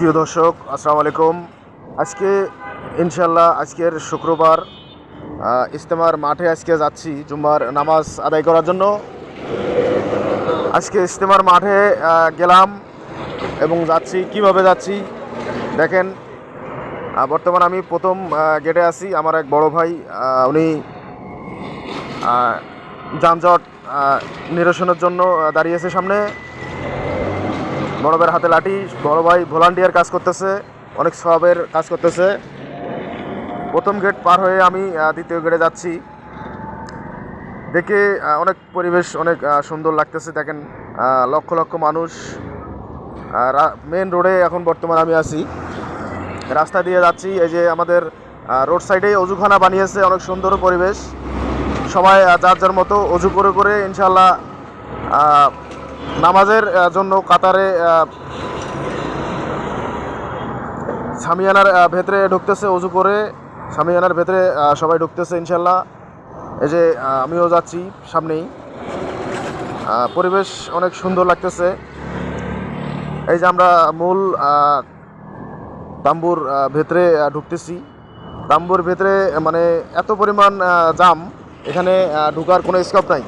প্রিয় দর্শক, আসসালামু আলাইকুম। আজকে ইনশাল্লাহ আজকের শুক্রবার ইজতেমার মাঠে আজকে যাচ্ছি জুম্মার নামাজ আদায় করার জন্য। আজকে ইজতেমার মাঠে গেলাম এবং যাচ্ছি। কিভাবে যাচ্ছি দেখেন। বর্তমান আমি প্রথম গেটে আছি। আমার এক বড় ভাই, উনি যানজট নিরসনের জন্য দাঁড়িয়েছে সামনে। বড় ভাইয়ের হাতে লাঠি, বড় ভাই ভলান্টিয়ার কাজ করতেছে, অনেক সওয়াবের কাজ করতেছে। প্রথম গেট পার হয়ে আমি দ্বিতীয় গেটে যাচ্ছি। দেখে অনেক পরিবেশ অনেক সুন্দর লাগতেছে। দেখেন লক্ষ লক্ষ মানুষ মেন রোডে এখন বর্তমান আমি আছি, রাস্তা দিয়ে যাচ্ছি। এই যে আমাদের রোড সাইডে অজুখানা বানিয়েছে, অনেক সুন্দর পরিবেশ। সবাই যার যার মতো অজু করে করে ইনশাল্লাহ নামাজের জন্য কাতারে সামিয়ানার ভেতরে ঢুকতেছে। অজু করে সামিয়ানার ভেতরে সবাই ঢুকতেছে ইনশাল্লাহ। এই যে আমিও যাচ্ছি সামনেই। পরিবেশ অনেক সুন্দর লাগতেছে। এই যে আমরা মূল তাম্বুর ভেতরে ঢুকতেছি। তাম্বুর ভেতরে মানে এত পরিমাণ জাম, এখানে ঢুকার কোনো স্কোপ নাই।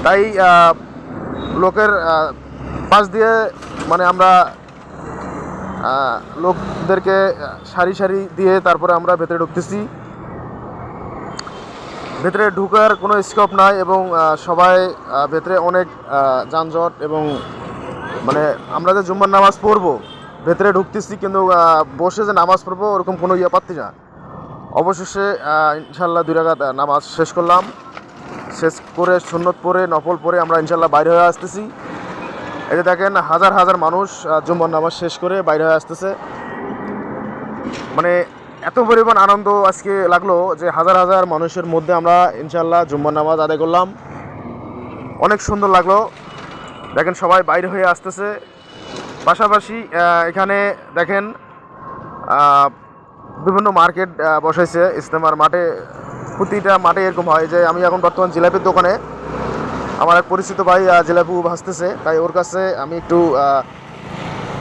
তাই লোকের পাশ দিয়ে মানে আমরা লোকদেরকে সারি সারি দিয়ে তারপরে আমরা ভেতরে ঢুকতেছি। ভেতরে ঢুকার কোনো স্কোপ নাই এবং সবাই ভেতরে অনেক যানজট এবং মানে আমরা যে জুম্মার নামাজ পড়বো ভেতরে ঢুকতেছি, কিন্তু বসে যে নামাজ পড়বো ওরকম কোনো পাচ্ছি না। অবশেষে ইনশাল্লাহ 2 রাকাত নামাজ শেষ করলাম। শেষ করে সুন্নত পড়ে নফল পড়ে আমরা ইনশাল্লাহ বাইরে হয়ে আসতেছি। এই যে দেখেন হাজার হাজার মানুষ জুম্মার নামাজ শেষ করে বাইরে হয়ে আসতেছে। মানে এত পরিমাণ আনন্দ আজকে লাগলো যে হাজার হাজার মানুষের মধ্যে আমরা ইনশাল্লাহ জুম্মার নামাজ আদায় করলাম। অনেক সুন্দর লাগলো। দেখেন সবাই বাইরে হয়ে আসতেছে। পাশাপাশি এখানে দেখেন বিভিন্ন মার্কেট বসাইছে ইজতেমার মাঠে। প্রতিটা মাঠে এরকম হয় যে আমি এখন বর্তমান জিলাপির দোকানে, আমার এক পরিচিত ভাই জিলাপি ভাজতেছে, তাই ওর কাছে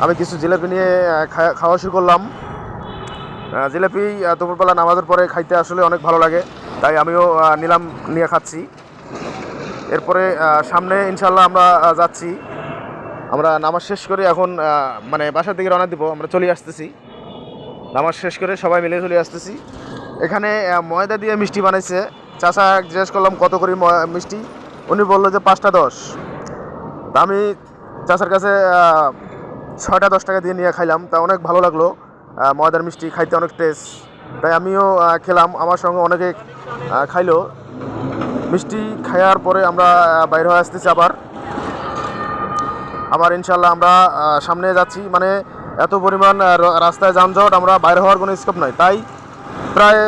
আমি কিছু জিলাপি নিয়ে খাওয়া শুরু করলাম। জিলাপি দুপুরবেলা নামাজের পরে খাইতে আসলে অনেক ভালো লাগে, তাই আমিও নিয়ে খাচ্ছি। এরপরে সামনে ইনশাল্লাহ আমরা যাচ্ছি। আমরা নামাজ শেষ করে এখন মানে বাসার দিকে রওনা দিব। আমরা চলে আসতেছি, নামাজ শেষ করে সবাই মিলে চলে আসতেছি। এখানে ময়দা দিয়ে মিষ্টি বানাইছে। চাচা জিজ্ঞেস করলাম কত করে মিষ্টি, উনি বললো যে 5টা 10। তা আমি চাচার কাছে 6টা 10 টাকা দিয়ে নিয়ে খাইলাম। তা অনেক ভালো লাগলো। ময়দার মিষ্টি খাইতে অনেক টেস্ট, তাই আমিও খেলাম। আমার সঙ্গে অনেকে খাইলো। মিষ্টি খাওয়ার পরে আমরা বাইরে হয়ে আসতেছি আবার ইনশাল্লাহ আমরা সামনে যাচ্ছি। মানে এত পরিমাণ রাস্তায় যানজট, আমরা বাইরে হওয়ার কোনো স্কোপ নাই। তাই প্রায়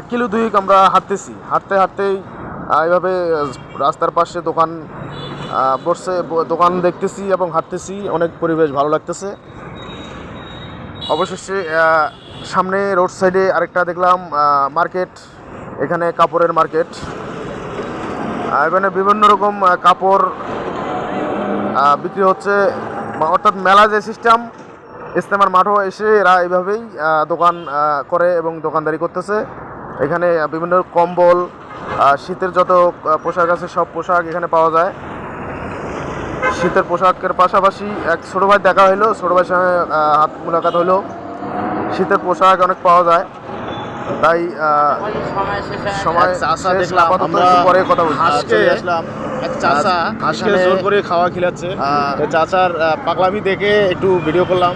কিলো 2 আমরা হাঁটতেছি। হাঁটতেই এইভাবে রাস্তার পাশে দোকান বসছে, দোকান দেখতেছি এবং হাঁটতেছি। অনেক পরিবেশ ভালো লাগতেছে। অবশেষে সামনে রোড সাইডে আরেকটা দেখলাম মার্কেট। এখানে কাপড়ের মার্কেট। এখানে বিভিন্ন রকম কাপড় বিক্রি হচ্ছে, অর্থাৎ মেলা যে সিস্টেম, ইজতেমার মাঠও এসে এরা এইভাবেই দোকান করে এবং দোকানদারি করতেছে। এখানে বিভিন্ন কম্বল, শীতের যত পোশাক আছে সব পোশাক এখানে পাওয়া যায়। শীতের পোশাকের পাশাপাশি এক ছোটো ভাই দেখা হইলো, ছোটো ভাইয়ের সঙ্গে হাত মুলাকাত হইলো। শীতের পোশাক অনেক পাওয়া যায়, তাই সময় পরে কথা বলছি। হাঁসকে জোর করে খাওয়া খিলাচ্ছে। চাচার পাগলামি দেখে একটু ভিডিও করলাম।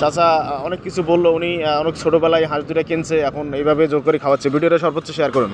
চাচা অনেক কিছু বললো। উনি অনেক ছোটোবেলায় হাঁস 2টা কিনছে, এখন এইভাবে জোর করে খাওয়াচ্ছে। ভিডিওটা সর্বোচ্চ শেয়ার করুন।